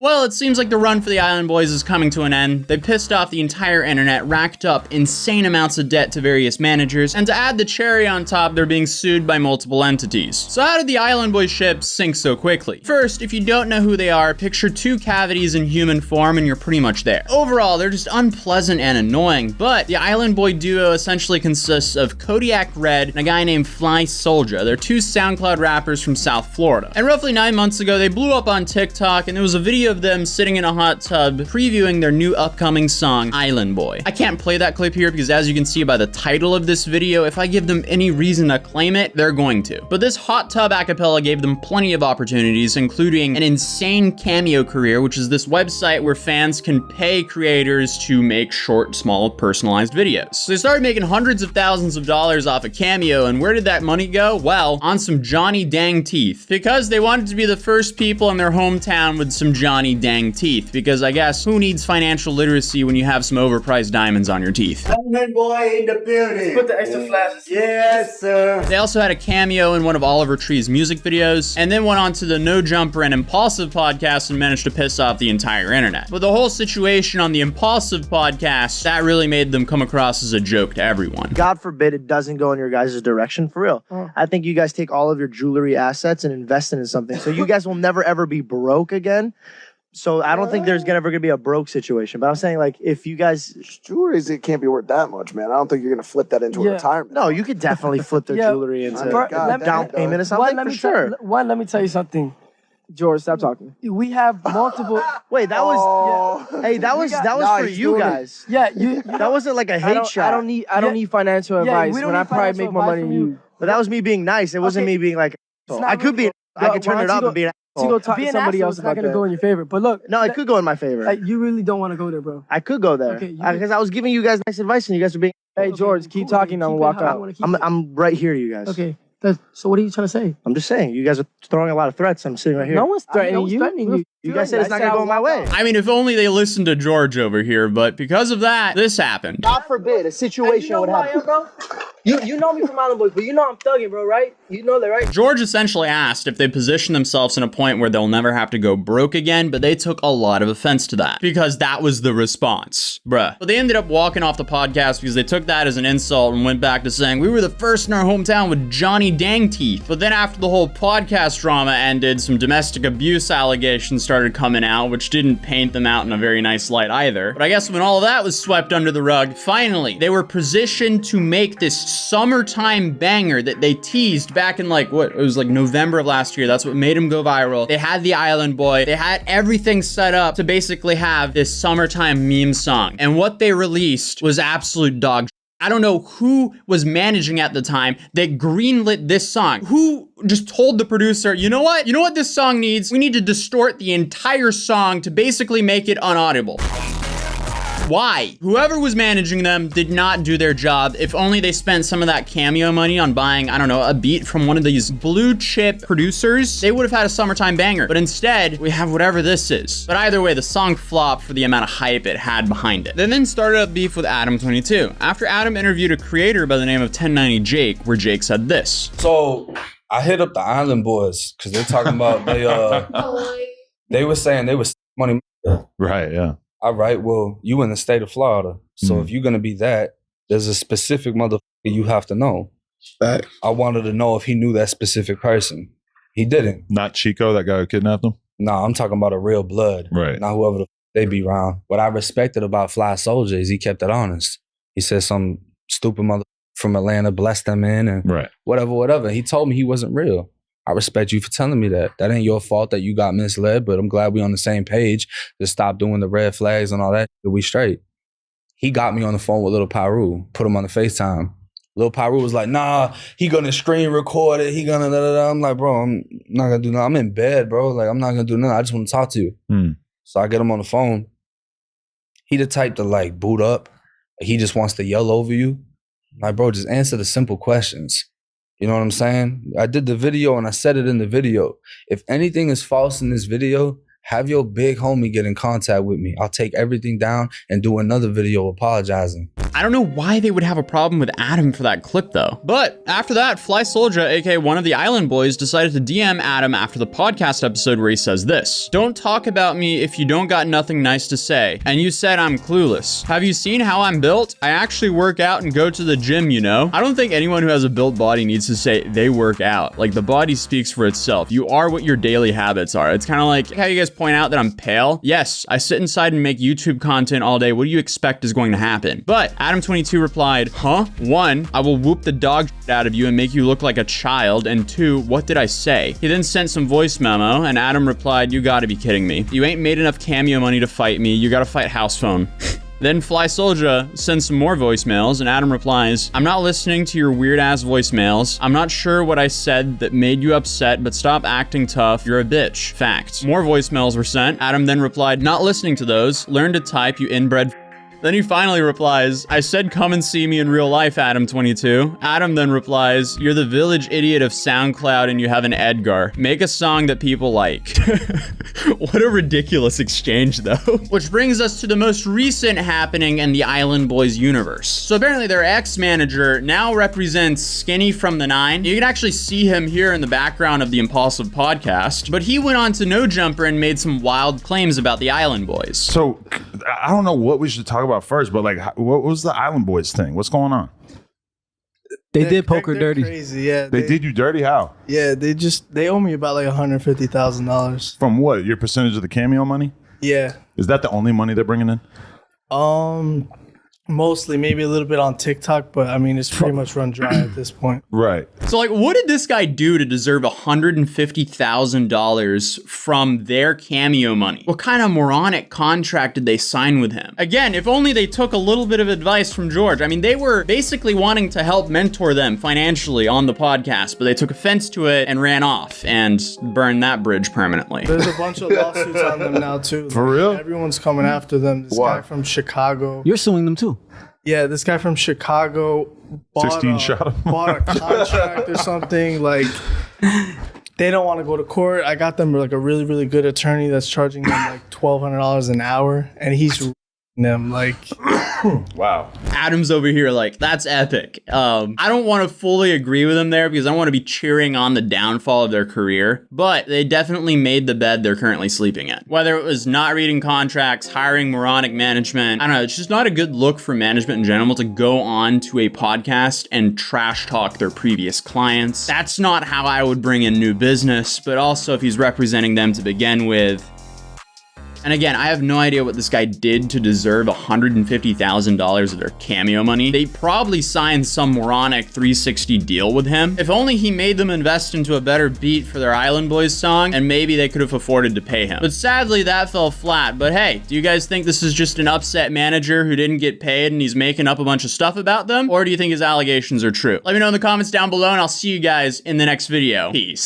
Well, it seems like the run for the Island Boys is coming to an end. They pissed off the entire internet, racked up insane amounts of debt to various managers, and to add the cherry on top, they're being sued by multiple entities. So how did the Island Boys ship sink so quickly? First, if you don't know who they are, picture 2 cavities in human form and you're pretty much there. Overall, they're just unpleasant and annoying, but the Island Boy duo essentially consists of Kodiak Red and a guy named Fly Soulja. They're 2 SoundCloud rappers from South Florida. And roughly 9 months ago, they blew up on TikTok, and there was a video of them sitting in a hot tub previewing their new upcoming song, Island Boy. I can't play that clip here because, as you can see by the title of this video, if I give them any reason to claim it, they're going to. But this hot tub acapella gave them plenty of opportunities, including an insane Cameo career, which is this website where fans can pay creators to make short, small, personalized videos. So they started making hundreds of thousands of dollars off of Cameo, and where did that money go? Well, on some Johnny Dang teeth, because they wanted to be the first people in their hometown with some Johnny Dang teeth, because I guess who needs financial literacy when you have some overpriced diamonds on your teeth? Diamond boy in the building. Put the extra flashes. Yes, sir. They also had a cameo in one of Oliver Tree's music videos, and then went on to the No Jumper and Impulsive podcast and managed to piss off the entire internet. But the whole situation on the Impulsive podcast, that really made them come across as a joke to everyone. God forbid it doesn't go in your guys' direction, for real. I think you guys take all of your jewelry assets and invest it in something, so you guys will never ever be broke again. So I don't think there's ever gonna be a broke situation. But I'm saying, like, if you guys jewelry, it can't be worth that much, man. I don't think you're gonna flip that into a retirement. no, you could definitely flip their jewelry into a down payment or something for sure. Let me tell you something. George, stop talking. We have multiple. Wait, that was hey, that was for you guys. Yeah, that wasn't like a hate shot. I don't need financial advice when I probably make more money than you. But that was me being nice. It wasn't me being like. I could be. I could turn it up and be an to go talk to somebody else, it's not gonna go in your favor. But look, no, it could go in my favor. Like, you really don't want to go there, bro. I could go there because I was giving you guys nice advice and you guys were being. Hey, George, keep talking. I'm gonna walk out. I'm right here, you guys. Okay. So what are you trying to say? I'm just saying, you guys are throwing a lot of threats. I'm sitting right here. No one's threatening you. You guys said it's not gonna go my way. I mean, if only they listened to George over here, but because of that, this happened. God forbid a situation would happen. Bro? You know me from Island Boys, but you know I'm thugging, bro, right? You know that, right? George essentially asked if they position themselves in a point where they'll never have to go broke again, but they took a lot of offense to that because that was the response. Bruh. But they ended up walking off the podcast because they took that as an insult and went back to saying, we were the first in our hometown with Johnny Dang teeth. But then after the whole podcast drama ended, some domestic abuse allegations started coming out, which didn't paint them out in a very nice light either. But I guess when all of that was swept under the rug, finally, they were positioned to make this summertime banger that they teased back in it was like November of last year. That's what made him go viral. They had the Island Boy. They had everything set up to basically have this summertime meme song. And what they released was absolute dog shit. I don't know who was managing at the time that greenlit this song. Who just told the producer, you know what? You know what this song needs? We need to distort the entire song to basically make it unaudible. Why? Whoever was managing them did not do their job. If only they spent some of that Cameo money on buying, I don't know, a beat from one of these blue chip producers, they would have had a summertime banger. But instead, we have whatever this is. But either way, the song flopped for the amount of hype it had behind it. They then started a beef with Adam22. After Adam interviewed a creator by the name of 1090 Jake, where Jake said this. So I hit up the Island Boys because they're talking about they were saying they was money. Right, yeah. All right, well, you in the state of Florida. So if you're going to be that, there's a specific motherfucker you have to know. Right. I wanted to know if he knew that specific person. He didn't. Not Chico, that guy who kidnapped him? No, I'm talking about a real blood. Right. Not whoever they be around. What I respected about Fly Soulja is he kept it honest. He said some stupid mother from Atlanta blessed them in and whatever. He told me he wasn't real. I respect you for telling me that. That ain't your fault that you got misled, but I'm glad we on the same page to stop doing the red flags and all that. We straight. He got me on the phone with Lil Pyru, put him on the FaceTime. Lil Pyru was like, nah, he gonna screen record it. He gonna da-da-da. I'm like, bro, I'm not gonna do nothing. I'm in bed, bro. Like, I'm not gonna do nothing. I just want to talk to you. So I get him on the phone. He the type to boot up. He just wants to yell over you. Like, bro, just answer the simple questions. You know what I'm saying? I did the video and I said it in the video. If anything is false in this video, have your big homie get in contact with me. I'll take everything down and do another video apologizing. I don't know why they would have a problem with Adam for that clip though. But after that, Fly Soldier, aka one of the Island Boys, decided to DM Adam after the podcast episode where he says this: "Don't talk about me if you don't got nothing nice to say. And you said I'm clueless. Have you seen how I'm built? I actually work out and go to the gym, you know." I don't think anyone who has a built body needs to say they work out. Like, the body speaks for itself. You are what your daily habits are. It's kind of like how you guys point out that I'm pale. Yes, I sit inside and make YouTube content all day. What do you expect is going to happen? But Adam22 replied, "Huh? 1, I will whoop the dog shit out of you and make you look like a child. And 2, what did I say?" He then sent some voice memo, and Adam replied, "You gotta be kidding me. You ain't made enough cameo money to fight me. You gotta fight house phone." Then Fly Soldier sends some more voicemails, and Adam replies, "I'm not listening to your weird-ass voicemails. I'm not sure what I said that made you upset, but stop acting tough. You're a bitch. Fact." More voicemails were sent. Adam then replied, "Not listening to those. Learn to type, you inbred." Then he finally replies, "I said come and see me in real life, Adam22. Adam then replies, "You're the village idiot of SoundCloud and you have an Edgar. Make a song that people like." What a ridiculous exchange though. Which brings us to the most recent happening in the Island Boys universe. So apparently their ex-manager now represents Skinny from the Nine. You can actually see him here in the background of the Impulsive podcast, but he went on to No Jumper and made some wild claims about the Island Boys. So I don't know what we should talk about first, but like, what was the Island Boys thing? What's going on? They did poker they're dirty. Crazy, yeah. They did you dirty? How? Yeah, they owe me about like $150,000. From what? Your percentage of the cameo money? Yeah. Is that the only money they're bringing in? Mostly, maybe a little bit on TikTok, but I mean, it's pretty much run dry at this point. Right. So like, what did this guy do to deserve $150,000 from their cameo money? What kind of moronic contract did they sign with him? Again, if only they took a little bit of advice from George. I mean, they were basically wanting to help mentor them financially on the podcast, but they took offense to it and ran off and burned that bridge permanently. There's a bunch of lawsuits on them now too. For real? Everyone's coming after them. This guy from Chicago. You're suing them too. Yeah, this guy from Chicago bought 16 shot him. bought a contract or something. Like, they don't want to go to court. I got them like a really, really good attorney that's charging them like $1,200 an hour, and he's them like. Wow. Adam's over here like, that's epic. I don't want to fully agree with him there because I don't want to be cheering on the downfall of their career, but they definitely made the bed they're currently sleeping in. Whether it was not reading contracts, hiring moronic management, I don't know, it's just not a good look for management in general to go on to a podcast and trash talk their previous clients. That's not how I would bring in new business, but also if he's representing them to begin with. And again, I have no idea what this guy did to deserve $150,000 of their cameo money. They probably signed some moronic 360 deal with him. If only he made them invest into a better beat for their Island Boys song, and maybe they could have afforded to pay him. But sadly, that fell flat. But hey, do you guys think this is just an upset manager who didn't get paid and he's making up a bunch of stuff about them? Or do you think his allegations are true? Let me know in the comments down below, and I'll see you guys in the next video. Peace.